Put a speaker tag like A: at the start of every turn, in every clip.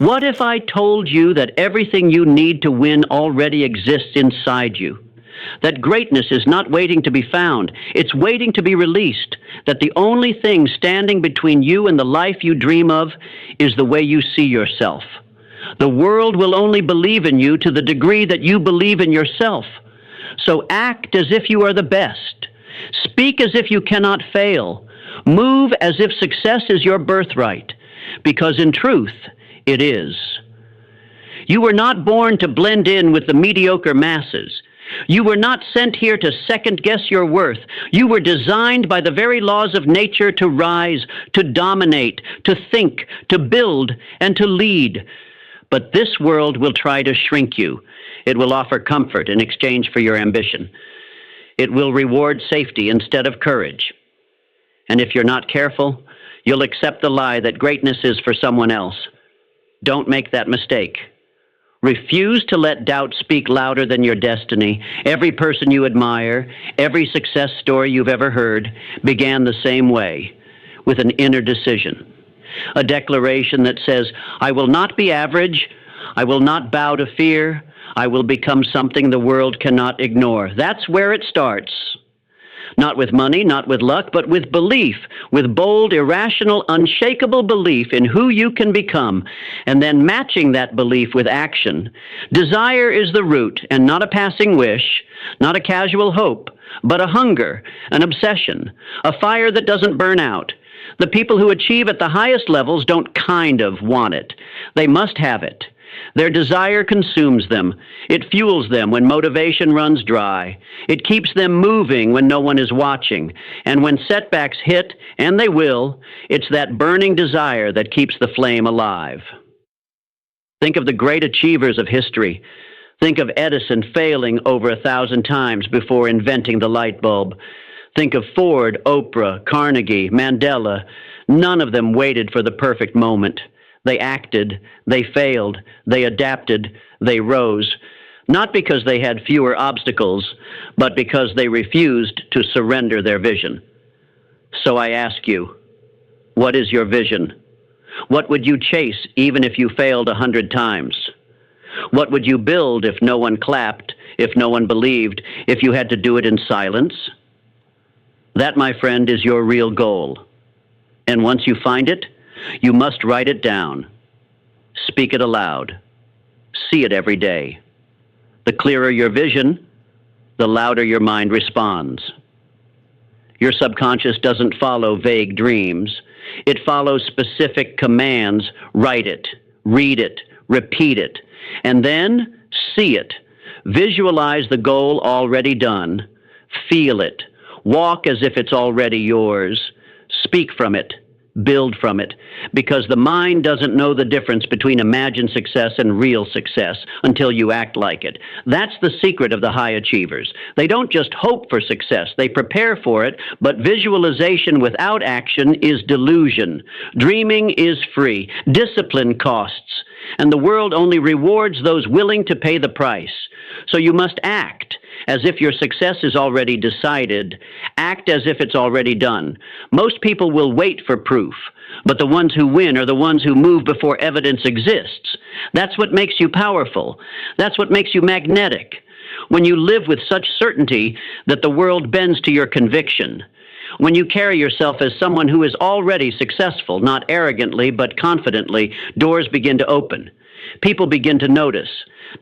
A: What if I told you that everything you need to win already exists inside you? That greatness is not waiting to be found, it's waiting to be released. That the only thing standing between you and the life you dream of is the way you see yourself. The world will only believe in you to the degree that you believe in yourself. So act as if you are the best. Speak as if you cannot fail. Move as if success is your birthright, because in truth, it is. You were not born to blend in with the mediocre masses. You were not sent here to second-guess your worth. You were designed by the very laws of nature to rise, to dominate, to think, to build, and to lead. But this world will try to shrink you. It will offer comfort in exchange for your ambition. It will reward safety instead of courage. And if you're not careful, you'll accept the lie that greatness is for someone else. Don't make that mistake. Refuse to let doubt speak louder than your destiny. Every person you admire, every success story you've ever heard, began the same way, with an inner decision. A declaration that says, I will not be average, I will not bow to fear, I will become something the world cannot ignore. That's where it starts. Not with money, not with luck, but with belief, with bold, irrational, unshakable belief in who you can become, and then matching that belief with action. Desire is the root, and not a passing wish, not a casual hope, but a hunger, an obsession, a fire that doesn't burn out. The people who achieve at the highest levels don't kind of want it. They must have it. Their desire consumes them. It fuels them when motivation runs dry. It keeps them moving when no one is watching. And when setbacks hit, and they will, it's that burning desire that keeps the flame alive. Think of the great achievers of history. Think of Edison failing over 1,000 times before inventing the light bulb. Think of Ford, Oprah, Carnegie, Mandela. None of them waited for the perfect moment. They acted, they failed, they adapted, they rose, not because they had fewer obstacles, but because they refused to surrender their vision. So I ask you, what is your vision? What would you chase even if you failed 100 times? What would you build if no one clapped, if no one believed, if you had to do it in silence? That, my friend, is your real goal. And once you find it, you must write it down. Speak it aloud. See it every day. The clearer your vision, the louder your mind responds. Your subconscious doesn't follow vague dreams. It follows specific commands. Write it, read it, repeat it, and then see it. Visualize the goal already done. Feel it. Walk as if it's already yours. Speak from it. Build from it, because the mind doesn't know the difference between imagined success and real success until you act like it. That's the secret of the high achievers. They don't just hope for success, they prepare for it, but visualization without action is delusion. Dreaming is free. Discipline costs, and the world only rewards those willing to pay the price. So you must act as if your success is already decided. Act as if it's already done. Most people will wait for proof, but the ones who win are the ones who move before evidence exists. That's what makes you powerful. That's what makes you magnetic. When you live with such certainty that the world bends to your conviction. When you carry yourself as someone who is already successful, not arrogantly, but confidently, doors begin to open. People begin to notice.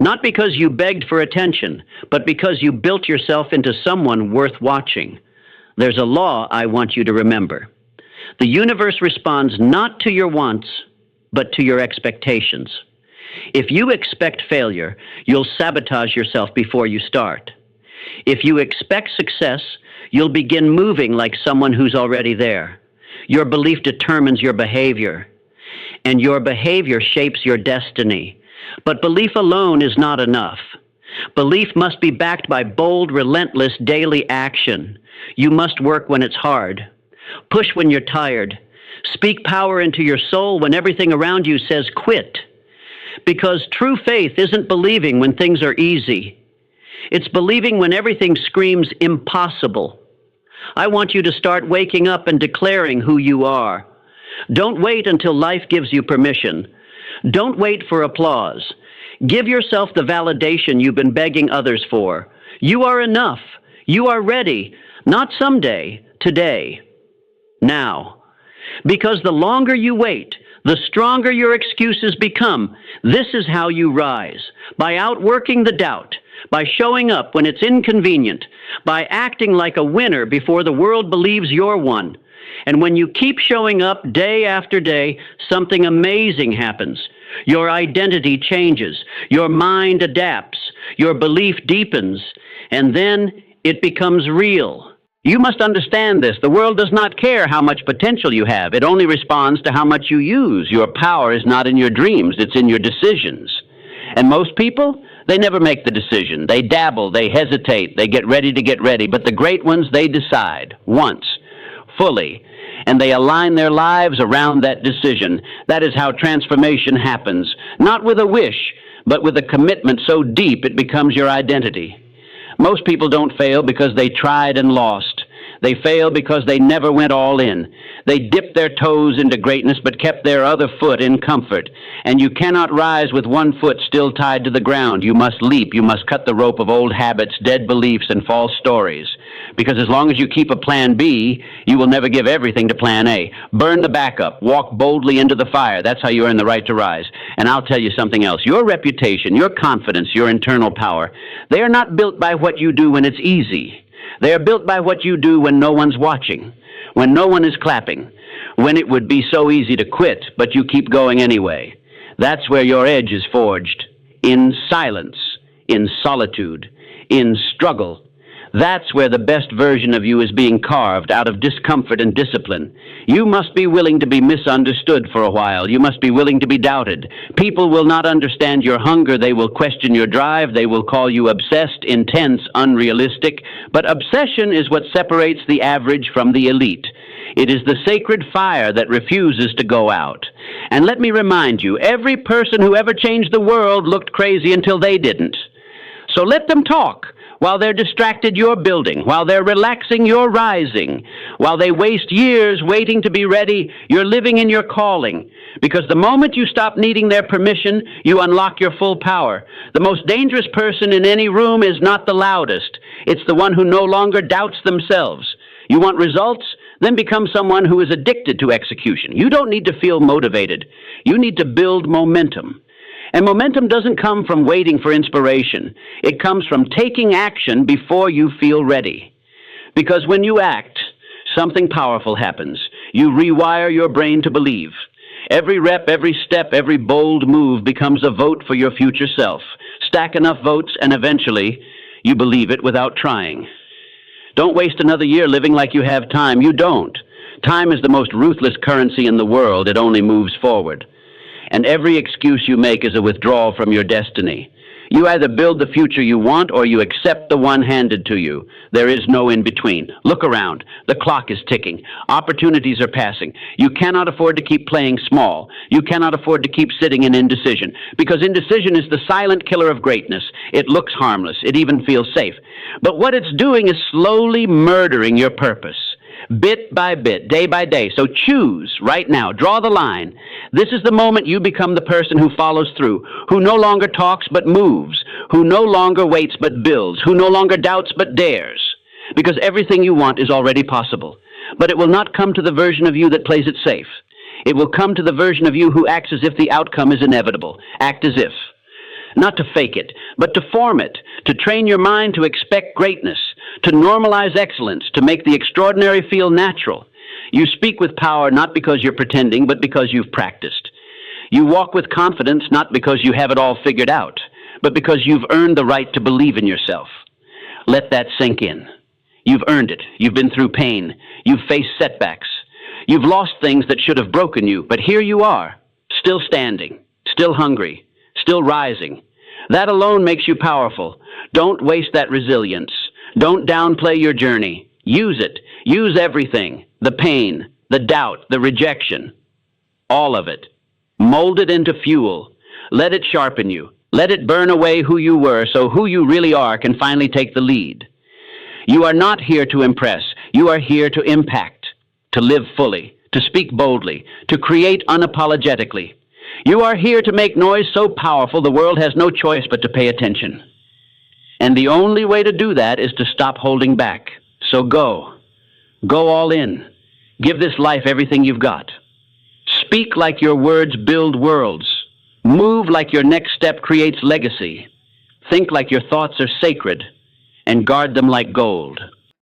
A: Not because you begged for attention, but because you built yourself into someone worth watching. There's a law I want you to remember. The universe responds not to your wants, but to your expectations. If you expect failure, you'll sabotage yourself before you start. If you expect success, you'll begin moving like someone who's already there. Your belief determines your behavior, and your behavior shapes your destiny. But belief alone is not enough. Belief must be backed by bold, relentless daily action. You must work when it's hard. Push when you're tired. Speak power into your soul when everything around you says quit. Because true faith isn't believing when things are easy. It's believing when everything screams impossible. I want you to start waking up and declaring who you are. Don't wait until life gives you permission. Don't wait for applause. Give yourself the validation you've been begging others for. You are enough. You are ready. Not someday, today. Now. Because the longer you wait, the stronger your excuses become. This is how you rise. By outworking the doubt. By showing up when it's inconvenient. By acting like a winner before the world believes you're one. And when you keep showing up day after day, something amazing happens. Your identity changes. Your mind adapts. Your belief deepens. And then it becomes real. You must understand this. The world does not care how much potential you have. It only responds to how much you use. Your power is not in your dreams. It's in your decisions. And most people, they never make the decision. They dabble. They hesitate. They get ready to get ready. But the great ones, they decide once, fully. And they align their lives around that decision. That is how transformation happens. Not with a wish, but with a commitment so deep it becomes your identity. Most people don't fail because they tried and lost. They fail because they never went all in. They dipped their toes into greatness but kept their other foot in comfort. And you cannot rise with one foot still tied to the ground. You must leap. You must cut the rope of old habits, dead beliefs, and false stories. Because as long as you keep a plan B, you will never give everything to plan A. Burn the backup. Walk boldly into the fire. That's how you earn the right to rise. And I'll tell you something else. Your reputation, your confidence, your internal power, they are not built by what you do when it's easy. They are built by what you do when no one's watching, when no one is clapping, when it would be so easy to quit, but you keep going anyway. That's where your edge is forged. In silence, in solitude, in struggle. That's where the best version of you is being carved out of discomfort and discipline. You must be willing to be misunderstood for a while. You must be willing to be doubted. People will not understand your hunger. They will question your drive. They will call you obsessed, intense, unrealistic. But obsession is what separates the average from the elite. It is the sacred fire that refuses to go out. And let me remind you, every person who ever changed the world looked crazy until they didn't. So let them talk. While they're distracted, you're building. While they're relaxing, you're rising. While they waste years waiting to be ready, you're living in your calling. Because the moment you stop needing their permission, you unlock your full power. The most dangerous person in any room is not the loudest. It's the one who no longer doubts themselves. You want results? Then become someone who is addicted to execution. You don't need to feel motivated. You need to build momentum. And momentum doesn't come from waiting for inspiration. It comes from taking action before you feel ready. Because when you act, something powerful happens. You rewire your brain to believe. Every rep, every step, every bold move becomes a vote for your future self. Stack enough votes and eventually you believe it without trying. Don't waste another year living like you have time. You don't. Time is the most ruthless currency in the world. It only moves forward. And every excuse you make is a withdrawal from your destiny. You either build the future you want or you accept the one handed to you. There is no in between. Look around. The clock is ticking. Opportunities are passing. You cannot afford to keep playing small. You cannot afford to keep sitting in indecision, because indecision is the silent killer of greatness. It looks harmless. It even feels safe. But what it's doing is slowly murdering your purpose. Bit by bit, day by day. So choose right now. Draw the line. This is the moment you become the person who follows through, who no longer talks but moves, who no longer waits but builds, who no longer doubts but dares. Because everything you want is already possible. But it will not come to the version of you that plays it safe. It will come to the version of you who acts as if the outcome is inevitable. Act as if. Not to fake it, but to form it, to train your mind to expect greatness, to normalize excellence, to make the extraordinary feel natural. You speak with power not because you're pretending, but because you've practiced. You walk with confidence not because you have it all figured out, but because you've earned the right to believe in yourself. Let that sink in. You've earned it. You've been through pain. You've faced setbacks. You've lost things that should have broken you, but here you are, still standing, still hungry, still rising. That alone makes you powerful. Don't waste that resilience. Don't downplay your journey. Use it. Use everything. The pain, the doubt, the rejection. All of it. Mold it into fuel. Let it sharpen you. Let it burn away who you were so who you really are can finally take the lead. You are not here to impress. You are here to impact, to live fully, to speak boldly, to create unapologetically. You are here to make noise so powerful the world has no choice but to pay attention. And the only way to do that is to stop holding back. So go. Go all in. Give this life everything you've got. Speak like your words build worlds. Move like your next step creates legacy. Think like your thoughts are sacred, and guard them like gold.